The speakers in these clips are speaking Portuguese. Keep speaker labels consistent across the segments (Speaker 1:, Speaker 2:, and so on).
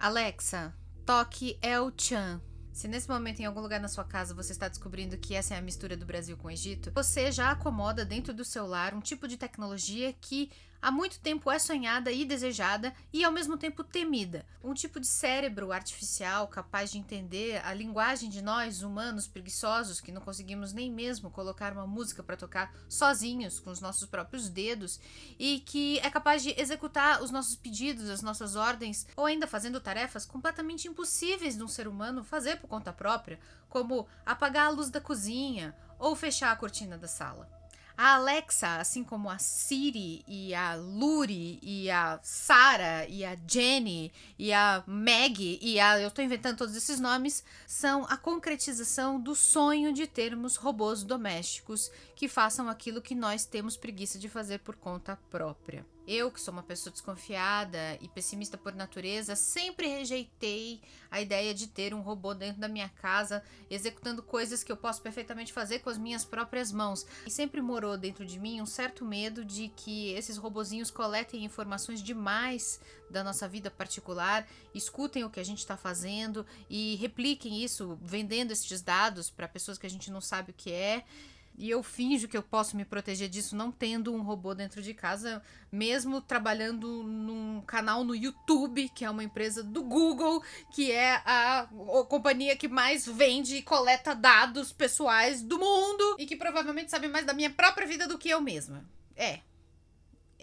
Speaker 1: Alexa, toque El Chan. Se nesse momento em algum lugar na sua casa você está descobrindo que essa é a mistura do Brasil com o Egito, você já acomoda dentro do seu lar um tipo de tecnologia que há muito tempo é sonhada e desejada e ao mesmo tempo temida. Um tipo de cérebro artificial capaz de entender a linguagem de nós, humanos preguiçosos, que não conseguimos nem mesmo colocar uma música para tocar sozinhos com os nossos próprios dedos e que é capaz de executar os nossos pedidos, as nossas ordens, ou ainda fazendo tarefas completamente impossíveis de um ser humano fazer por conta própria, como apagar a luz da cozinha ou fechar a cortina da sala. A Alexa, assim como a Siri e a Luri e a Sarah e a Jenny e a Maggie eu tô inventando todos esses nomes, são a concretização do sonho de termos robôs domésticos que façam aquilo que nós temos preguiça de fazer por conta própria. Eu, que sou uma pessoa desconfiada e pessimista por natureza, sempre rejeitei a ideia de ter um robô dentro da minha casa, executando coisas que eu posso perfeitamente fazer com as minhas próprias mãos. E sempre morou dentro de mim um certo medo de que esses robozinhos coletem informações demais da nossa vida particular, escutem o que a gente está fazendo e repliquem isso, vendendo esses dados para pessoas que a gente não sabe o que é. E eu finjo que eu posso me proteger disso não tendo um robô dentro de casa, mesmo trabalhando num canal no YouTube, que é uma empresa do Google, que é a companhia que mais vende e coleta dados pessoais do mundo e que provavelmente sabe mais da minha própria vida do que eu mesma.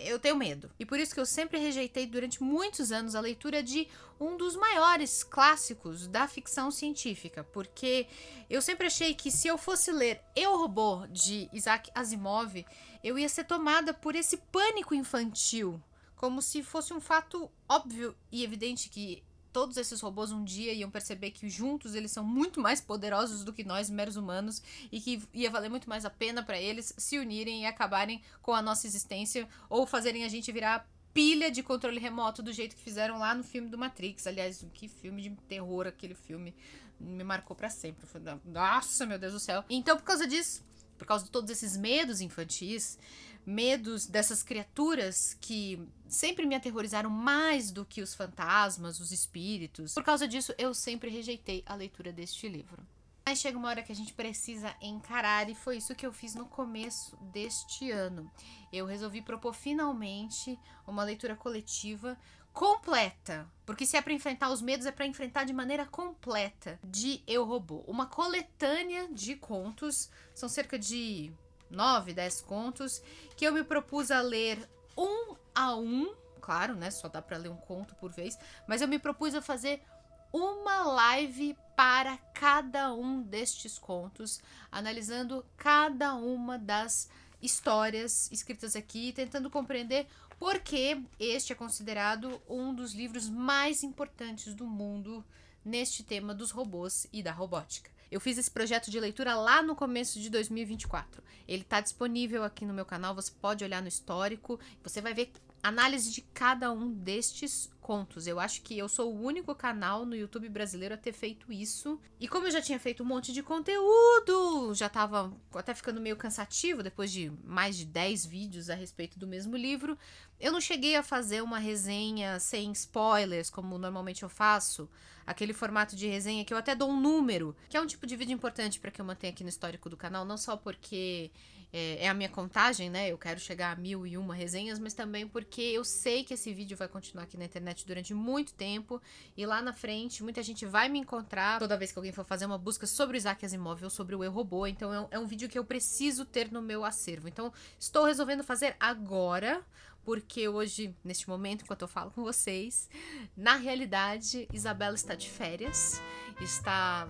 Speaker 1: Eu tenho medo. E por isso que eu sempre rejeitei durante muitos anos a leitura de um dos maiores clássicos da ficção científica, porque eu sempre achei que se eu fosse ler Eu, Robô, de Isaac Asimov, eu ia ser tomada por esse pânico infantil, como se fosse um fato óbvio e evidente que todos esses robôs um dia iam perceber que juntos eles são muito mais poderosos do que nós, meros humanos, e que ia valer muito mais a pena para eles se unirem e acabarem com a nossa existência ou fazerem a gente virar pilha de controle remoto do jeito que fizeram lá no filme do Matrix. Aliás, que filme de terror aquele filme. Me marcou para sempre. Nossa, meu Deus do céu. Então, por causa disso, por causa de todos esses medos infantis, medos dessas criaturas que sempre me aterrorizaram mais do que os fantasmas, os espíritos. Por causa disso, eu sempre rejeitei a leitura deste livro. Mas chega uma hora que a gente precisa encarar, e foi isso que eu fiz no começo deste ano. Eu resolvi propor finalmente uma leitura coletiva completa, porque se é para enfrentar os medos, é para enfrentar de maneira completa, de Eu, Robô. Uma coletânea de contos, são cerca de 9, 10 contos, que eu me propus a ler um a um, claro, né, só dá pra ler um conto por vez, mas eu me propus a fazer uma live para cada um destes contos, analisando cada uma das histórias escritas aqui, tentando compreender por que este é considerado um dos livros mais importantes do mundo neste tema dos robôs e da robótica. Eu fiz esse projeto de leitura lá no começo de 2024. Ele está disponível aqui no meu canal, você pode olhar no histórico, você vai ver análise de cada um destes contos. Eu acho que eu sou o único canal no YouTube brasileiro a ter feito isso. E como eu já tinha feito um monte de conteúdo, já tava até ficando meio cansativo depois de mais de 10 vídeos a respeito do mesmo livro, eu não cheguei a fazer uma resenha sem spoilers, como normalmente eu faço. Aquele formato de resenha que eu até dou um número, que é um tipo de vídeo importante para que eu mantenha aqui no histórico do canal, não só porque é a minha contagem, né? Eu quero chegar a 1001 resenhas, mas também porque eu sei que esse vídeo vai continuar aqui na internet durante muito tempo e lá na frente muita gente vai me encontrar toda vez que alguém for fazer uma busca sobre o Isaac Asimov ou sobre o Eu, Robô. Então é um vídeo que eu preciso ter no meu acervo. Então estou resolvendo fazer agora, porque hoje, neste momento, enquanto eu falo com vocês, na realidade, Isabela está de férias, está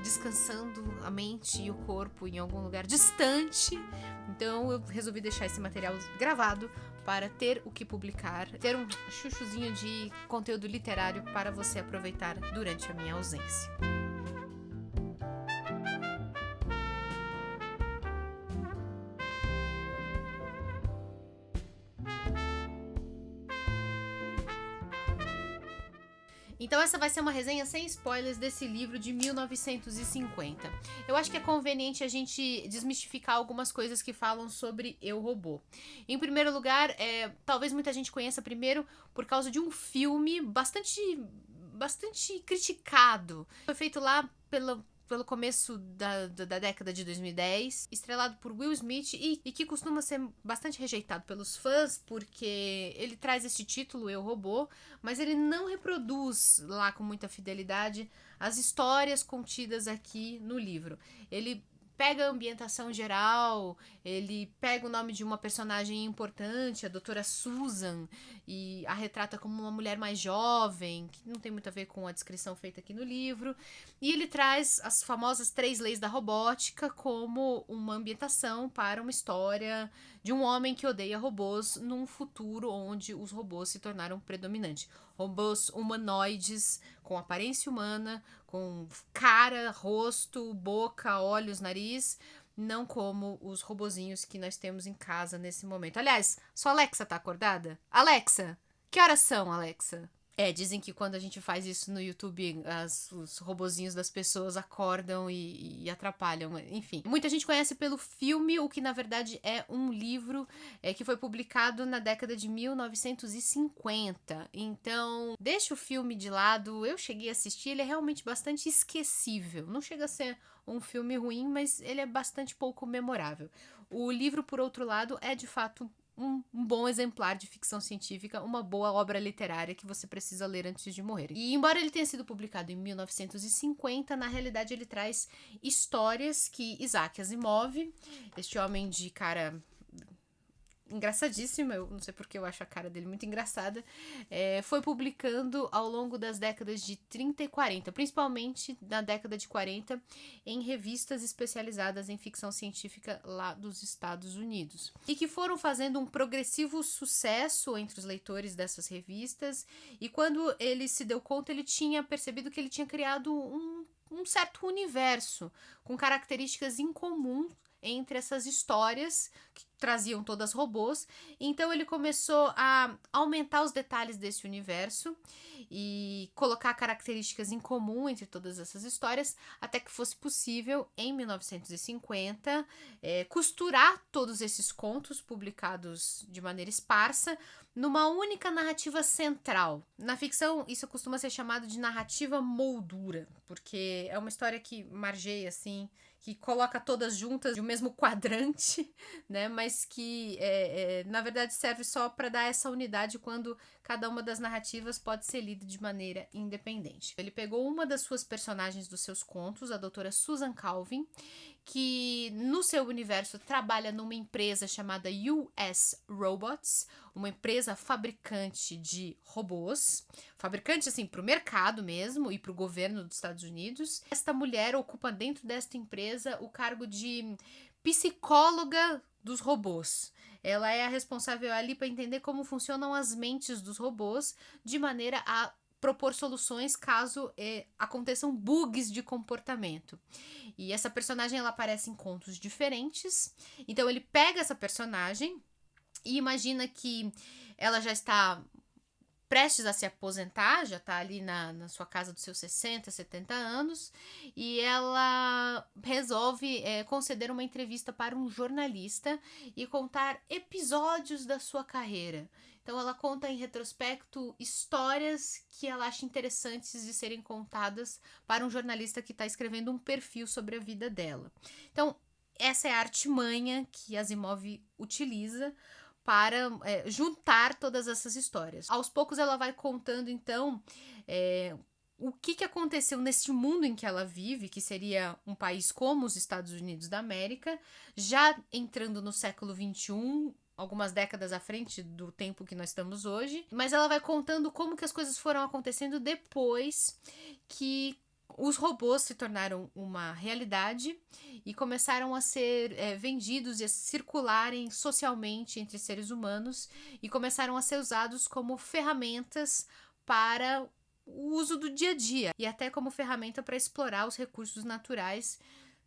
Speaker 1: descansando a mente e o corpo em algum lugar distante. Então eu resolvi deixar esse material gravado para ter o que publicar, ter um chuchuzinho de conteúdo literário para você aproveitar durante a minha ausência. Então essa vai ser uma resenha sem spoilers desse livro de 1950. Eu acho que é conveniente a gente desmistificar algumas coisas que falam sobre Eu, Robô. Em primeiro lugar, talvez muita gente conheça primeiro por causa de um filme bastante bastante criticado. Foi feito lá pelo começo da década de 2010, estrelado por Will Smith e que costuma ser bastante rejeitado pelos fãs, porque ele traz esse título, Eu, Robô, mas ele não reproduz lá com muita fidelidade as histórias contidas aqui no livro. Ele pega a ambientação geral, ele pega o nome de uma personagem importante, a doutora Susan, e a retrata como uma mulher mais jovem, que não tem muito a ver com a descrição feita aqui no livro, e ele traz as famosas 3 leis da robótica como uma ambientação para uma história de um homem que odeia robôs num futuro onde os robôs se tornaram predominantes. Robôs humanoides, com aparência humana, com cara, rosto, boca, olhos, nariz, não como os robozinhos que nós temos em casa nesse momento. Aliás, sua Alexa tá acordada? Alexa, que horas são, Alexa? Dizem que quando a gente faz isso no YouTube, os robozinhos das pessoas acordam e atrapalham, enfim. Muita gente conhece pelo filme, o que na verdade é um livro que foi publicado na década de 1950. Então, deixa o filme de lado, eu cheguei a assistir, ele é realmente bastante esquecível. Não chega a ser um filme ruim, mas ele é bastante pouco memorável. O livro, por outro lado, é de fato um bom exemplar de ficção científica, uma boa obra literária que você precisa ler antes de morrer. E embora ele tenha sido publicado em 1950, na realidade ele traz histórias que Isaac Asimov, este homem de cara engraçadíssima, eu não sei porque eu acho a cara dele muito engraçada, foi publicando ao longo das décadas de 30 e 40, principalmente na década de 40, em revistas especializadas em ficção científica lá dos Estados Unidos. E que foram fazendo um progressivo sucesso entre os leitores dessas revistas, e quando ele se deu conta, ele tinha percebido que ele tinha criado um certo universo com características incomuns entre essas histórias que traziam todas robôs. Então ele começou a aumentar os detalhes desse universo e colocar características em comum entre todas essas histórias, até que fosse possível, em 1950, costurar todos esses contos publicados de maneira esparsa numa única narrativa central. Na ficção, isso costuma ser chamado de narrativa moldura, porque é uma história que margeia, assim, que coloca todas juntas de um mesmo quadrante, né? Mas que, na verdade, serve só para dar essa unidade quando cada uma das narrativas pode ser lida de maneira independente. Ele pegou uma das suas personagens dos seus contos, a doutora Susan Calvin, que no seu universo trabalha numa empresa chamada US Robots, uma empresa fabricante de robôs, fabricante assim para o mercado mesmo e para o governo dos Estados Unidos. Esta mulher ocupa dentro desta empresa o cargo de psicóloga dos robôs. Ela é a responsável ali para entender como funcionam as mentes dos robôs, de maneira a propor soluções caso aconteçam bugs de comportamento. E essa personagem, ela aparece em contos diferentes. Então ele pega essa personagem e imagina que ela já está prestes a se aposentar, já está ali na sua casa dos seus 60, 70 anos, e ela resolve conceder uma entrevista para um jornalista e contar episódios da sua carreira. Então ela conta em retrospecto histórias que ela acha interessantes de serem contadas para um jornalista que está escrevendo um perfil sobre a vida dela. Então essa é a artimanha que Asimov utiliza para juntar todas essas histórias. Aos poucos ela vai contando, então, o que aconteceu nesse mundo em que ela vive, que seria um país como os Estados Unidos da América, já entrando no século XXI, algumas décadas à frente do tempo que nós estamos hoje, mas ela vai contando como que as coisas foram acontecendo depois que os robôs se tornaram uma realidade e começaram a ser vendidos e a circularem socialmente entre seres humanos e começaram a ser usados como ferramentas para o uso do dia a dia e até como ferramenta para explorar os recursos naturais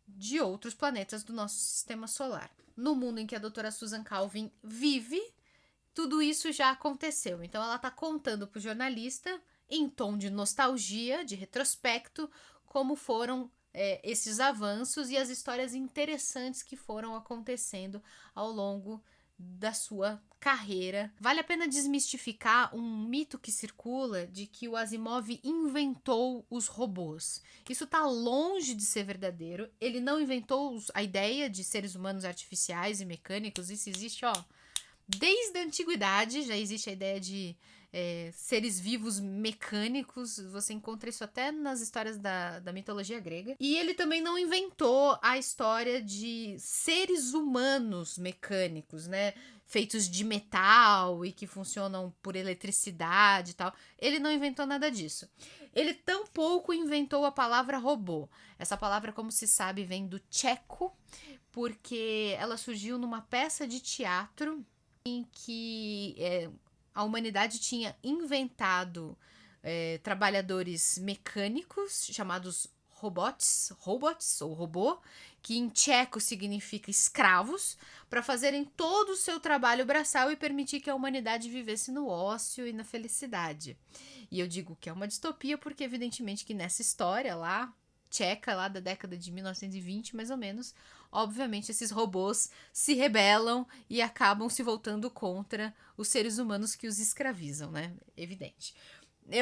Speaker 1: de outros planetas do nosso sistema solar. No mundo em que a doutora Susan Calvin vive, tudo isso já aconteceu. Então ela está contando para o jornalista, em tom de nostalgia, de retrospecto, como foram esses avanços e as histórias interessantes que foram acontecendo ao longo da sua carreira. Vale a pena desmistificar um mito que circula de que o Asimov inventou os robôs. Isso tá longe de ser verdadeiro. Ele não inventou a ideia de seres humanos artificiais e mecânicos. Isso existe, desde a antiguidade. Já existe a ideia de seres vivos mecânicos. Você encontra isso até nas histórias da mitologia grega. E ele também não inventou a história de seres humanos mecânicos, né? Feitos de metal e que funcionam por eletricidade e tal. Ele não inventou nada disso. Ele tampouco inventou a palavra robô. Essa palavra, como se sabe, vem do tcheco, porque ela surgiu numa peça de teatro em que a humanidade tinha inventado trabalhadores mecânicos chamados robots ou robô, que em tcheco significa escravos, para fazerem todo o seu trabalho braçal e permitir que a humanidade vivesse no ócio e na felicidade. E eu digo que é uma distopia porque evidentemente que nessa história lá, tcheca, lá da década de 1920 mais ou menos, obviamente esses robôs se rebelam e acabam se voltando contra os seres humanos que os escravizam, né? Evidente.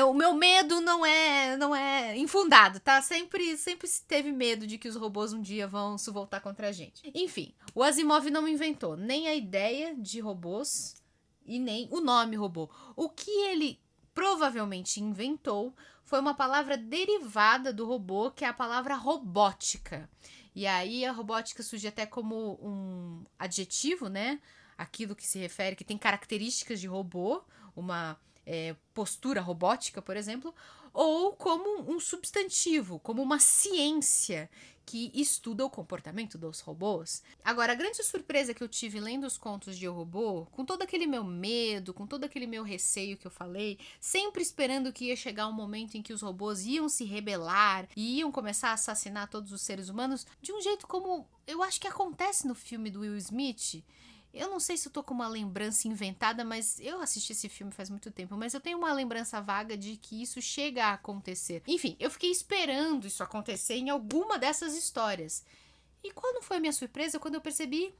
Speaker 1: O meu medo não é infundado, tá? Sempre se teve medo de que os robôs um dia vão se voltar contra a gente. Enfim, o Asimov não inventou nem a ideia de robôs e nem o nome robô. O que ele provavelmente inventou foi uma palavra derivada do robô, que é a palavra robótica. E aí a robótica surge até como um adjetivo, né? Aquilo que se refere, que tem características de robô, uma postura robótica, por exemplo, ou como um substantivo, como uma ciência que estuda o comportamento dos robôs. Agora, a grande surpresa que eu tive lendo os contos de Eu, Robô, com todo aquele meu medo, com todo aquele meu receio que eu falei, sempre esperando que ia chegar um momento em que os robôs iam se rebelar e iam começar a assassinar todos os seres humanos, de um jeito como eu acho que acontece no filme do Will Smith. Eu não sei se eu tô com uma lembrança inventada, mas eu assisti esse filme faz muito tempo, mas eu tenho uma lembrança vaga de que isso chega a acontecer. Enfim, eu fiquei esperando isso acontecer em alguma dessas histórias. E qual não foi a minha surpresa quando eu percebi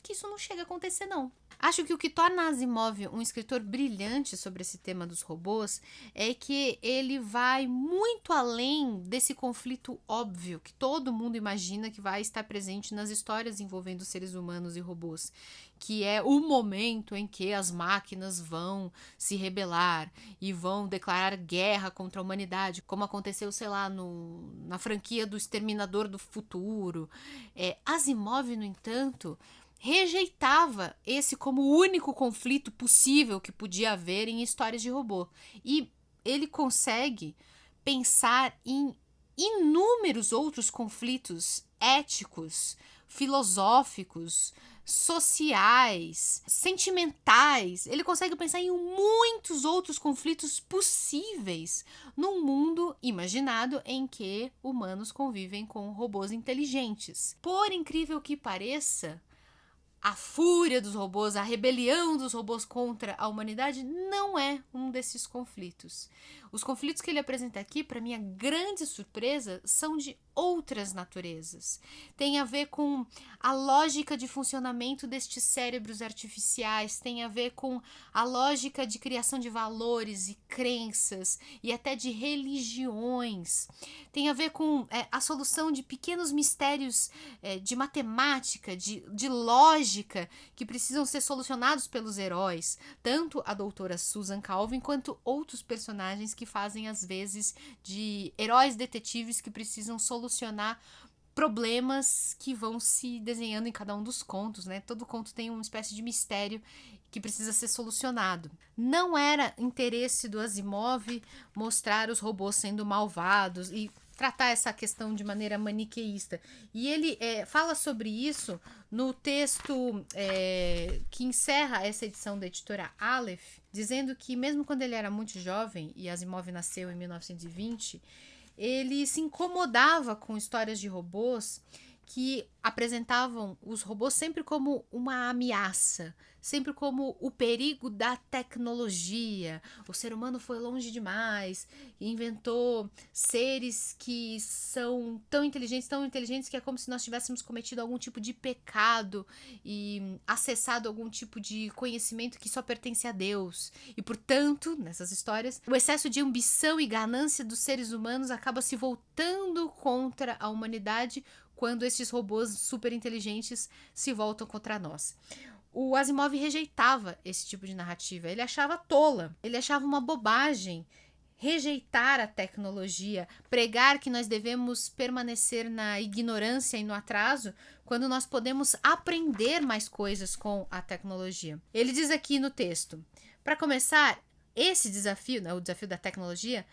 Speaker 1: que isso não chega a acontecer, não. Acho que o que torna Asimov um escritor brilhante sobre esse tema dos robôs é que ele vai muito além desse conflito óbvio que todo mundo imagina que vai estar presente nas histórias envolvendo seres humanos e robôs, que é o momento em que as máquinas vão se rebelar e vão declarar guerra contra a humanidade, como aconteceu, sei lá, na franquia do Exterminador do Futuro. Asimov, no entanto, rejeitava esse como o único conflito possível que podia haver em histórias de robô. E ele consegue pensar em inúmeros outros conflitos éticos, filosóficos, sociais, sentimentais. Ele consegue pensar em muitos outros conflitos possíveis num mundo imaginado em que humanos convivem com robôs inteligentes. Por incrível que pareça, a fúria dos robôs, a rebelião dos robôs contra a humanidade não é um desses conflitos. Os conflitos que ele apresenta aqui, para minha grande surpresa, são de outras naturezas. Tem a ver com a lógica de funcionamento destes cérebros artificiais, tem a ver com a lógica de criação de valores e crenças e até de religiões. Tem a ver com a solução de pequenos mistérios de matemática, de lógica, que precisam ser solucionados pelos heróis, tanto a doutora Susan Calvin quanto outros personagens que fazem às vezes de heróis detetives que precisam solucionar problemas que vão se desenhando em cada um dos contos, né? Todo conto tem uma espécie de mistério que precisa ser solucionado. Não era interesse do Asimov mostrar os robôs sendo malvados e tratar essa questão de maneira maniqueísta. E ele fala sobre isso no texto que encerra essa edição da editora Aleph, dizendo que mesmo quando ele era muito jovem, e Asimov nasceu em 1920, ele se incomodava com histórias de robôs que apresentavam os robôs sempre como uma ameaça, sempre como o perigo da tecnologia. O ser humano foi longe demais e inventou seres que são tão inteligentes que é como se nós tivéssemos cometido algum tipo de pecado e acessado algum tipo de conhecimento que só pertence a Deus. E, portanto, nessas histórias, o excesso de ambição e ganância dos seres humanos acaba se voltando contra a humanidade quando esses robôs super inteligentes se voltam contra nós. O Asimov rejeitava esse tipo de narrativa, ele achava tola, ele achava uma bobagem rejeitar a tecnologia, pregar que nós devemos permanecer na ignorância e no atraso, quando nós podemos aprender mais coisas com a tecnologia. Ele diz aqui no texto, para começar, esse desafio, né, o desafio da tecnologia,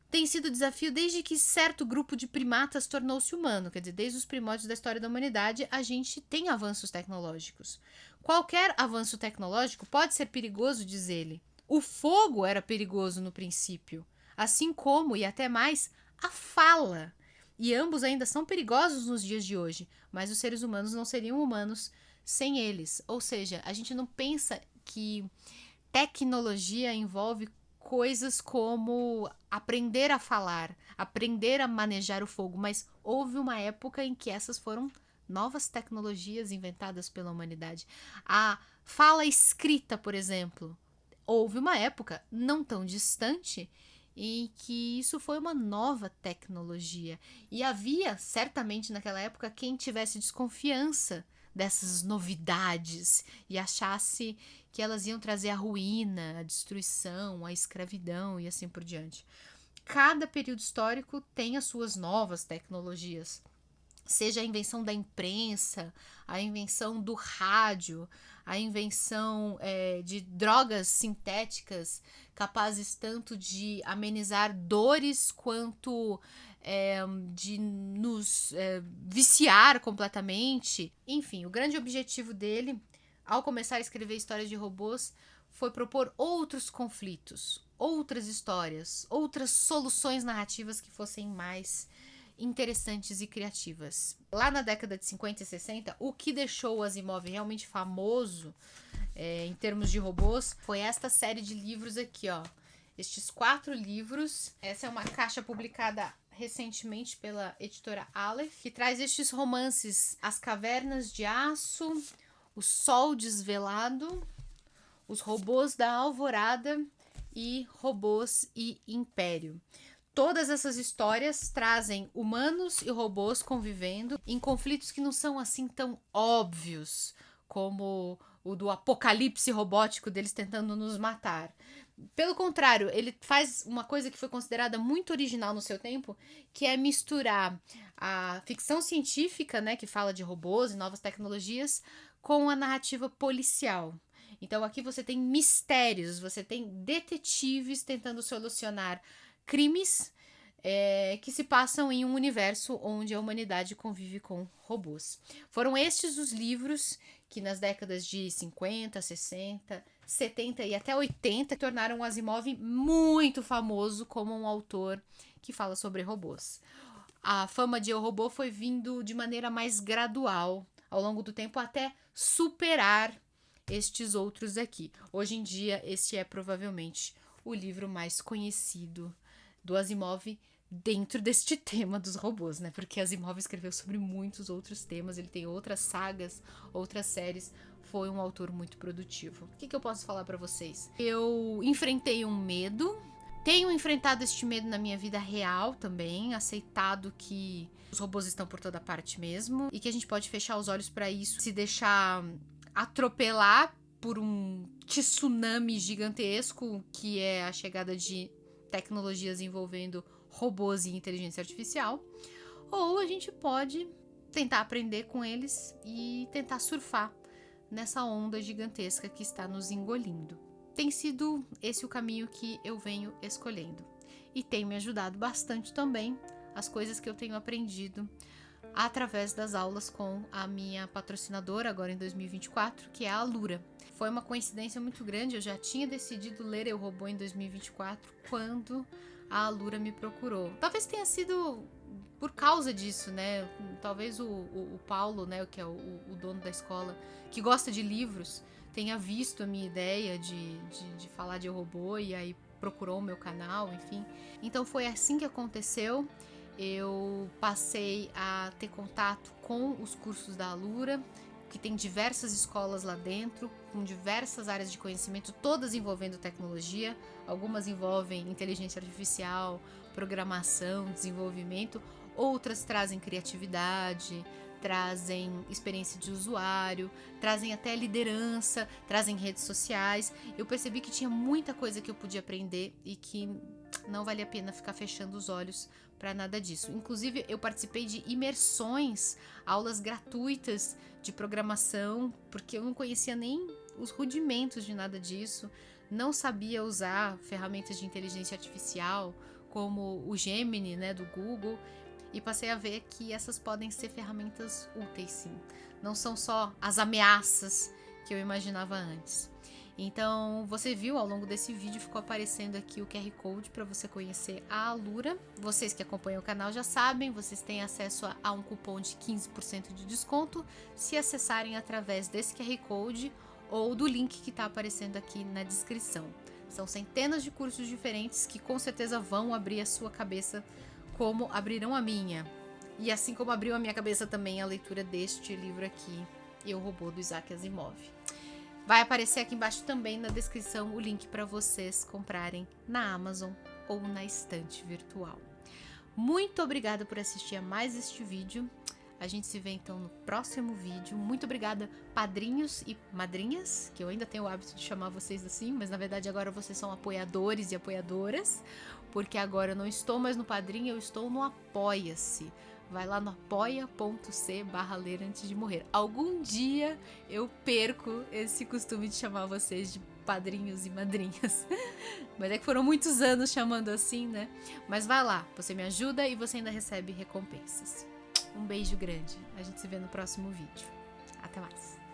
Speaker 1: tem sido desafio desde que certo grupo de primatas tornou-se humano. Quer dizer, desde os primórdios da história da humanidade, a gente tem avanços tecnológicos. Qualquer avanço tecnológico pode ser perigoso, diz ele. O fogo era perigoso no princípio, assim como, e até mais, a fala. E ambos ainda são perigosos nos dias de hoje, mas os seres humanos não seriam humanos sem eles. Ou seja, a gente não pensa que tecnologia envolve coisas como aprender a falar, aprender a manejar o fogo, mas houve uma época em que essas foram novas tecnologias inventadas pela humanidade. A fala escrita, por exemplo, houve uma época não tão distante em que isso foi uma nova tecnologia. E havia, certamente naquela época, quem tivesse desconfiança dessas novidades e achasse que elas iam trazer a ruína, a destruição, a escravidão e assim por diante. Cada período histórico tem as suas novas tecnologias. Seja a invenção da imprensa, a invenção do rádio, a invenção de drogas sintéticas capazes tanto de amenizar dores quanto de nos viciar completamente. Enfim, o grande objetivo dele, ao começar a escrever histórias de robôs, foi propor outros conflitos, outras histórias, outras soluções narrativas que fossem mais interessantes e criativas. Lá na década de 50 e 60, o que deixou o Asimov realmente famoso em termos de robôs foi esta série de livros aqui, ó. Estes 4 livros. Essa é uma caixa publicada recentemente pela editora Aleph, que traz estes romances: As Cavernas de Aço, O Sol Desvelado, Os Robôs da Alvorada e Robôs e Império. Todas essas histórias trazem humanos e robôs convivendo em conflitos que não são assim tão óbvios como o do apocalipse robótico deles tentando nos matar. Pelo contrário, ele faz uma coisa que foi considerada muito original no seu tempo, que é misturar a ficção científica, né, que fala de robôs e novas tecnologias, com a narrativa policial. Então aqui você tem mistérios, você tem detetives tentando solucionar crimes que se passam em um universo onde a humanidade convive com robôs. Foram estes os livros que nas décadas de 50, 60, 70 e até 80 tornaram Asimov muito famoso como um autor que fala sobre robôs. A fama de Eu, Robô foi vindo de maneira mais gradual ao longo do tempo até superar estes outros aqui. Hoje em dia, este é provavelmente o livro mais conhecido do Asimov dentro deste tema dos robôs, né? Porque Asimov escreveu sobre muitos outros temas, ele tem outras sagas, outras séries, foi um autor muito produtivo. O que eu posso falar pra vocês? Eu enfrentei um medo, tenho enfrentado este medo na minha vida real também, aceitado que os robôs estão por toda parte mesmo, e que a gente pode fechar os olhos pra isso, se deixar atropelar por um tsunami gigantesco, que é a chegada de tecnologias envolvendo robôs e inteligência artificial, ou a gente pode tentar aprender com eles e tentar surfar nessa onda gigantesca que está nos engolindo. Tem sido esse o caminho que eu venho escolhendo e tem me ajudado bastante também as coisas que eu tenho aprendido através das aulas com a minha patrocinadora agora em 2024, que é a Alura. Foi uma coincidência muito grande, eu já tinha decidido ler Eu, Robô em 2024 quando a Alura me procurou. Talvez tenha sido por causa disso, né? Talvez o Paulo, né, que é o dono da escola, que gosta de livros, tenha visto a minha ideia de falar de Eu, Robô e aí procurou o meu canal, enfim. Então foi assim que aconteceu. Eu passei a ter contato com os cursos da Alura, que tem diversas escolas lá dentro, com diversas áreas de conhecimento, todas envolvendo tecnologia. Algumas envolvem inteligência artificial, programação, desenvolvimento, outras trazem criatividade, trazem experiência de usuário, trazem até liderança, trazem redes sociais. Eu percebi que tinha muita coisa que eu podia aprender e que não vale a pena ficar fechando os olhos para nada disso. Inclusive, eu participei de imersões, aulas gratuitas de programação, porque eu não conhecia nem os rudimentos de nada disso, não sabia usar ferramentas de inteligência artificial como o Gemini, né, do Google, e passei a ver que essas podem ser ferramentas úteis, sim. Não são só as ameaças que eu imaginava antes. Então, você viu ao longo desse vídeo, ficou aparecendo aqui o QR Code para você conhecer a Alura. Vocês que acompanham o canal já sabem, vocês têm acesso a um cupom de 15% de desconto se acessarem através desse QR Code ou do link que está aparecendo aqui na descrição. São centenas de cursos diferentes que com certeza vão abrir a sua cabeça como abrirão a minha. E assim como abriu a minha cabeça também a leitura deste livro aqui, Eu, Robô, do Isaac Asimov. Vai aparecer aqui embaixo também na descrição o link para vocês comprarem na Amazon ou na estante virtual. Muito obrigada por assistir a mais este vídeo. A gente se vê então no próximo vídeo. Muito obrigada, padrinhos e madrinhas, que eu ainda tenho o hábito de chamar vocês assim, mas na verdade agora vocês são apoiadores e apoiadoras, porque agora eu não estou mais no Padrim, eu estou no Apoia-se. Vai lá no apoia.c/ler antes de morrer. Algum dia eu perco esse costume de chamar vocês de padrinhos e madrinhas. Mas é que foram muitos anos chamando assim, né? Mas vai lá, você me ajuda e você ainda recebe recompensas. Um beijo grande. A gente se vê no próximo vídeo. Até mais.